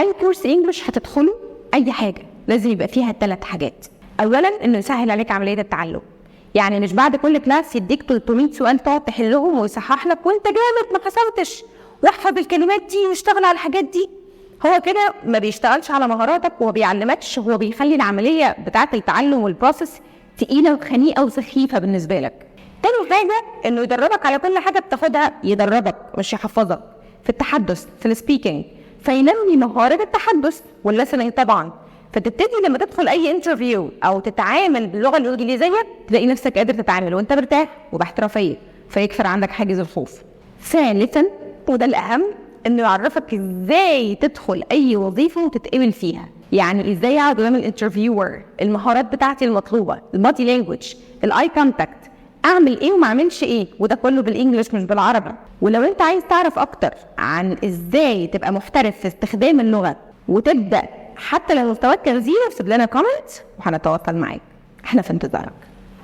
اي كورس انجلش هتدخله اي حاجه لازم يبقى فيها 3 حاجات. اولا انه يسهل عليك عمليه التعلم، يعني مش بعد كل كلاس يديك 300 سؤال تقعد تحلهم ويصحح لك وانت جامد ما حسبتش واحفظ الكلمات دي واشتغل على الحاجات دي. هو كده ما بيشتغلش على مهاراتك وما بيعلمكش، هو بيخلي العمليه بتاعه التعلم والبروسس تقيله وخنيقه وسخيفه بالنسبه لك. تاني حاجه انه يدربك على كل حاجه بتاخدها، يدربك مش يحفظك، في التحدث في السبيكينج، فينمي مهاره التحدث والليسننج طبعا. فتبتدي لما تدخل اي انترفيو او تتعامل باللغه الانجليزيه تلاقي نفسك قادر تتعامل وانت مرتاح وباحترافيه، فيكسر عندك حاجز الخوف. ثالثا وده الاهم، انه يعرفك ازاي تدخل اي وظيفه وتتقبل فيها، يعني ازاي اقعد قدام الانترفيور، المهارات بتاعتي المطلوبه، البادي لانجوج، الاي كونتاكت، اعمل ايه وما اعملش ايه، وده كله بالانجلش مش بالعربي. ولو انت عايز تعرف اكتر عن ازاي تبقى محترف في استخدام اللغه وتبدا حتى لو مستواك كان زيرو، سيب لنا كومنت وهنتواصل معاك، احنا في انتظارك.